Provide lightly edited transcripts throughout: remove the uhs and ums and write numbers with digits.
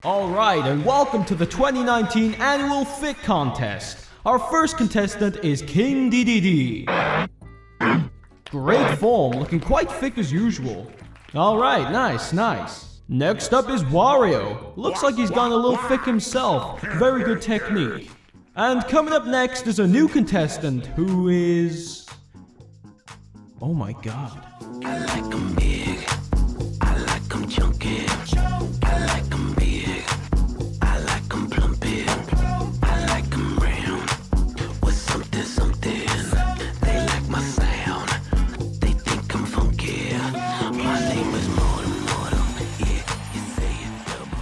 Alright, and welcome to the 2019 annual Fit Contest. Our first contestant is King Dede. Great form, looking quite thick as usual. Alright, nice. Next up is Wario. Looks like he's gone a little thick himself. Very good technique. And coming up next is a new contestant who is... oh my god. I like 'em big, I like 'em chunky, I like 'em big, I like 'em plumpy, I like 'em round, with something, they like my sound, they think I'm funky, my name is Mortal, yeah, you say it double.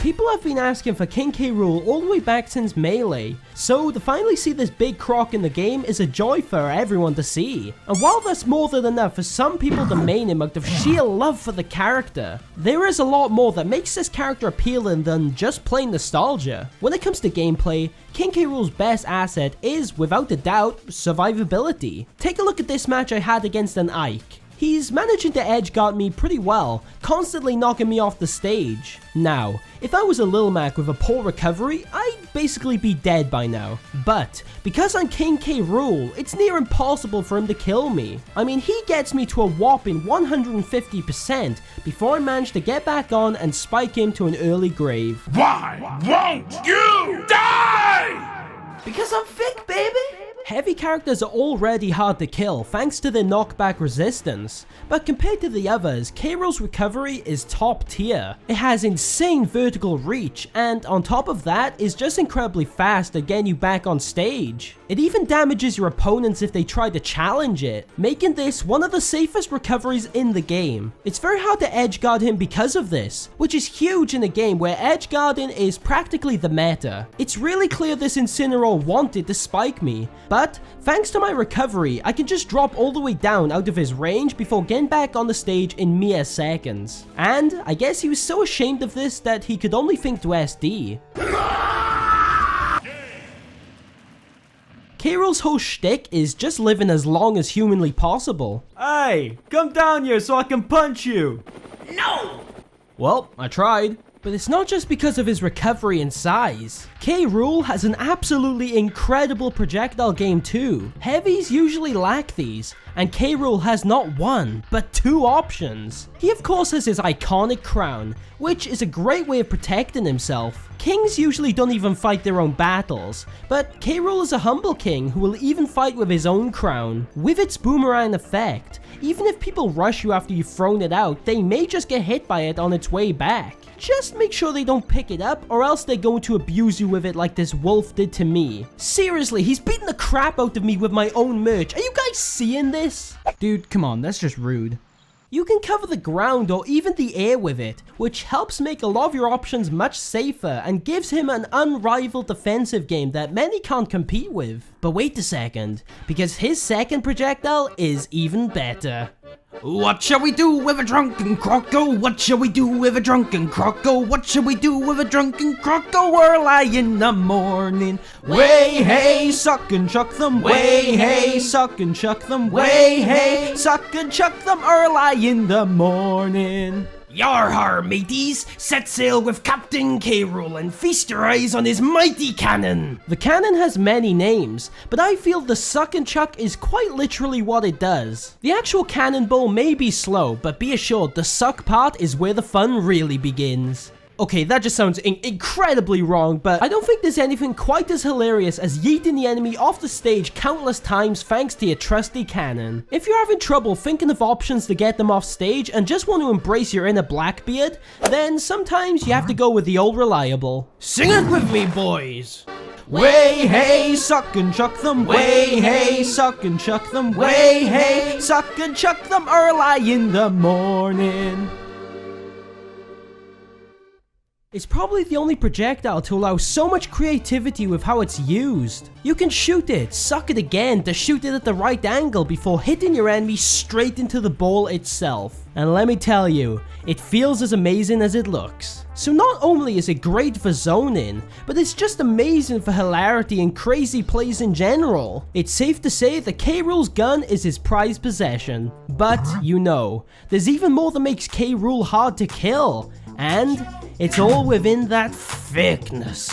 People have been asking for King K Rool all the way back since Melee, so to finally see this big croc in the game is a joy for everyone to see. And while that's more than enough for some people to main him out of sheer love for the character, there is a lot more that makes this character appealing than just plain nostalgia. When it comes to gameplay, King K Rool's best asset is, without a doubt, survivability. Take a look at this match I had against an Ike. He's managing to edge guard me pretty well, constantly knocking me off the stage. Now, if I was a Lil Mac with a poor recovery, I'd basically be dead by now. But, because I'm King K Rool, it's near impossible for him to kill me. I mean, he gets me to a whopping 150% before I manage to get back on and spike him to an early grave. Why won't you die? Because I'm thick, baby! Heavy characters are already hard to kill thanks to their knockback resistance, but compared to the others, K Rool's recovery is top tier. It has insane vertical reach, and on top of that, is just incredibly fast at getting you back on stage. It even damages your opponents if they try to challenge it, making this one of the safest recoveries in the game. It's very hard to edgeguard him because of this, which is huge in a game where edgeguarding is practically the meta. It's really clear this Incineroar wanted to spike me, but thanks to my recovery, I can just drop all the way down out of his range before getting back on the stage in mere seconds. And I guess he was so ashamed of this that he could only think to SD. K Rool's whole shtick is just living as long as humanly possible. Hey, come down here so I can punch you. No! Well, I tried. But it's not just because of his recovery and size. K Rool has an absolutely incredible projectile game too. Heavies usually lack these, and K Rool has not one, but two options. He of course has his iconic crown, which is a great way of protecting himself. Kings usually don't even fight their own battles, but K Rool is a humble king who will even fight with his own crown. With its boomerang effect, even if people rush you after you've thrown it out, they may just get hit by it on its way back. Just make sure they don't pick it up, or else they're going to abuse you with it like this wolf did to me. Seriously, he's beating the crap out of me with my own merch. Are you guys seeing this? Dude, come on, that's just rude. You can cover the ground or even the air with it, which helps make a lot of your options much safer and gives him an unrivaled defensive game that many can't compete with. But wait a second, because his second projectile is even better. What shall we do with a drunken croco? What shall we do with a drunken croco? What shall we do with a drunken croco early in the morning? Way hey, suck and chuck them. Way hey, suck and chuck them. Way hey, suck and chuck them early in the morning. Yar har, mateys! Set sail with Captain K Rool and feast your eyes on his mighty cannon! The cannon has many names, but I feel the suck and chuck is quite literally what it does. The actual cannonball may be slow, but be assured the suck part is where the fun really begins. Okay, that just sounds incredibly wrong, but I don't think there's anything quite as hilarious as yeeting the enemy off the stage countless times thanks to your trusty cannon. If you're having trouble thinking of options to get them off stage and just want to embrace your inner Blackbeard, then sometimes you have to go with the old reliable. Sing it with me, boys! Way hey, suck and chuck them. Way hey, suck and chuck them. Way hey, suck and chuck them early in the morning. It's probably the only projectile to allow so much creativity with how it's used. You can shoot it, suck it again to shoot it at the right angle before hitting your enemy straight into the ball itself. And let me tell you, it feels as amazing as it looks. So not only is it great for zoning, but it's just amazing for hilarity and crazy plays in general. It's safe to say that K Rool's gun is his prized possession. But, you know, there's even more that makes K Rool hard to kill. And it's all within that thickness.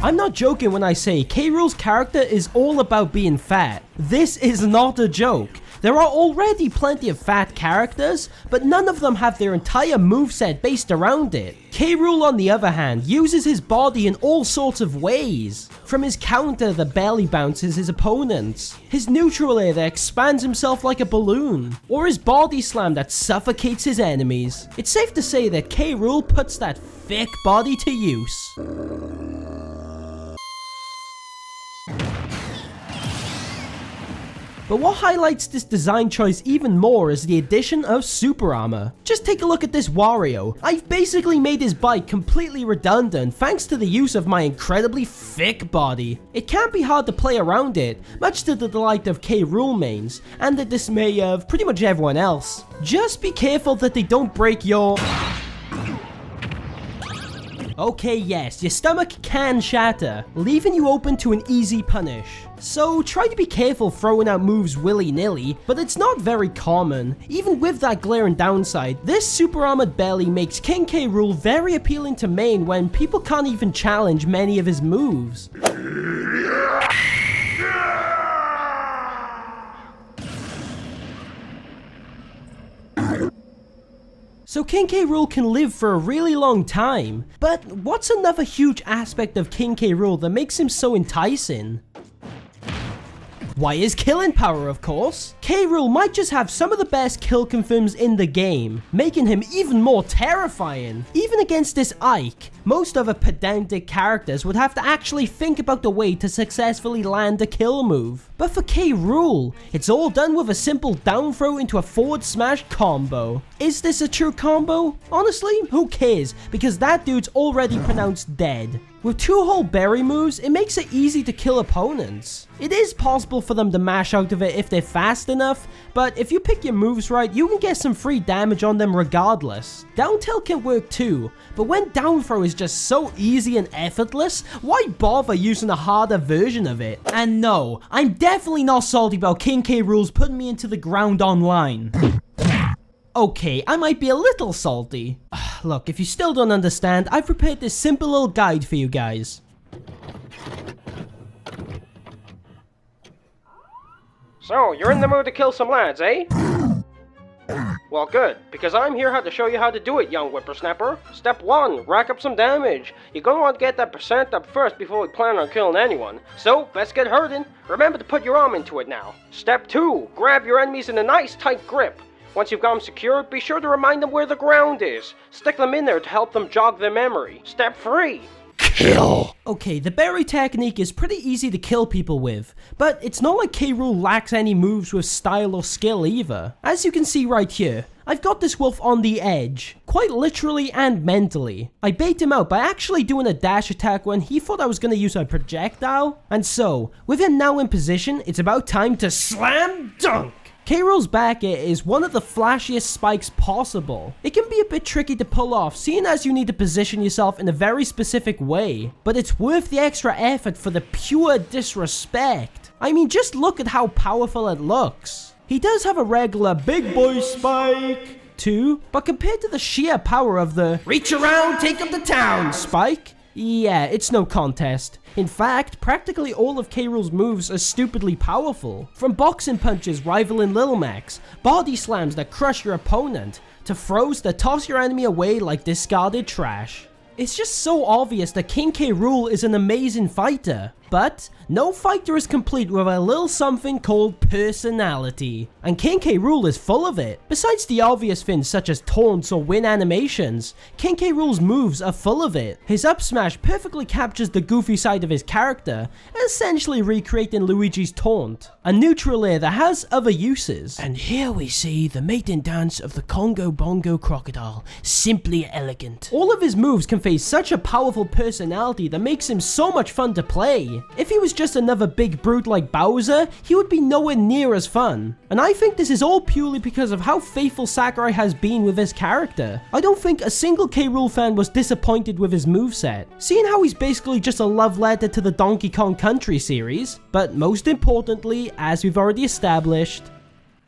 I'm not joking when I say K Rool's character is all about being fat. This is not a joke. There are already plenty of fat characters, but none of them have their entire moveset based around it. K Rool, on the other hand, uses his body in all sorts of ways. From his counter that belly bounces his opponents, his neutral air that expands himself like a balloon, or his body slam that suffocates his enemies. It's safe to say that K Rool puts that thick body to use. But what highlights this design choice even more is the addition of super armor. Just take a look at this Wario. I've basically made his bike completely redundant thanks to the use of my incredibly thick body. It can't be hard to play around it, much to the delight of K Rool mains, and the dismay of pretty much everyone else. Just be careful that they don't break your... Okay, yes, your stomach can shatter, leaving you open to an easy punish. So try to be careful throwing out moves willy-nilly, but it's not very common. Even with that glaring downside, this super armored belly makes King K Rool very appealing to main when people can't even challenge many of his moves. So King K Rool can live for a really long time, but what's another huge aspect of King K Rool that makes him so enticing? Why, his killing power, of course. K Rool might just have some of the best kill confirms in the game, making him even more terrifying. Even against this Ike, most other pedantic characters would have to actually think about the way to successfully land a kill move. But for K Rool, it's all done with a simple down throw into a forward smash combo. Is this a true combo? Honestly, who cares, because that dude's already pronounced dead. With two whole berry moves, it makes it easy to kill opponents. It is possible for them to mash out of it if they're fast enough, but if you pick your moves right, you can get some free damage on them regardless. Down tilt can work too, but when down throw is just so easy and effortless, why bother using a harder version of it? And no, I'm definitely not salty about King K Rool's putting me into the ground online. Okay, I might be a little salty. Look, if you still don't understand, I've prepared this simple little guide for you guys. So, you're in the mood to kill some lads, eh? Well, good, because I'm here to show you how to do it, young whippersnapper. Step 1, rack up some damage. You're gonna want to get that percent up first before we plan on killing anyone. So, let's get hurting. Remember to put your arm into it now. Step 2, grab your enemies in a nice tight grip. Once you've got them secured, be sure to remind them where the ground is. Stick them in there to help them jog their memory. Step 3. Kill! Okay, the berry technique is pretty easy to kill people with, but it's not like K Rool lacks any moves with style or skill either. As you can see right here, I've got this wolf on the edge, quite literally and mentally. I bait him out by actually doing a dash attack when he thought I was going to use a projectile, and so, with him now in position, it's about time to slam dunk! K Rool's back air is one of the flashiest spikes possible. It can be a bit tricky to pull off, seeing as you need to position yourself in a very specific way, but it's worth the extra effort for the pure disrespect. I mean, just look at how powerful it looks. He does have a regular big boy spike too, but compared to the sheer power of the reach around, take up the town spike, yeah, it's no contest. In fact, practically all of K Rool's moves are stupidly powerful. From boxing punches rivaling Lil Max, body slams that crush your opponent, to throws that toss your enemy away like discarded trash. It's just so obvious that King K Rool is an amazing fighter. but no fighter is complete with a little something called personality. And King K Rool is full of it. Besides the obvious things such as taunts or win animations, King K Rool's moves are full of it. His up smash perfectly captures the goofy side of his character, essentially recreating Luigi's taunt. A neutral air that has other uses. And here we see the mating dance of the Congo Bongo crocodile. Simply elegant. All of his moves convey such a powerful personality that makes him so much fun to play. If he was just another big brute like Bowser, he would be nowhere near as fun. And I think this is all purely because of how faithful Sakurai has been with his character. I don't think a single K Rool fan was disappointed with his moveset, seeing how he's basically just a love letter to the Donkey Kong Country series, but most importantly, as we've already established,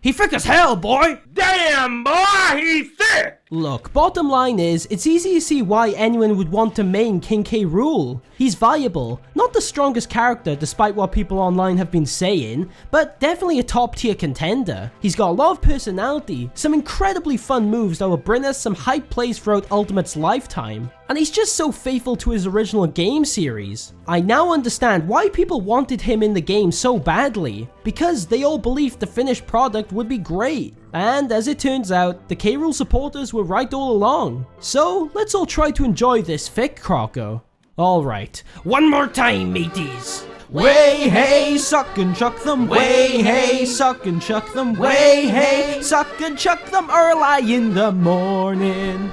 he thick as hell, boy! Damn, boy, he thick! Look, bottom line is, it's easy to see why anyone would want to main King K Rool. He's viable, not the strongest character despite what people online have been saying, but definitely a top tier contender. He's got a lot of personality, some incredibly fun moves that will bring us some hype plays throughout Ultimate's lifetime. And he's just so faithful to his original game series. I now understand why people wanted him in the game so badly, because they all believed the finished product would be great. And as it turns out, the K Rool supporters were right all along. So let's all try to enjoy this thick croco. Alright, one more time, mateys. Way hey, suck and chuck them. Way hey, suck and chuck them. Way hey, suck and chuck them early in the morning.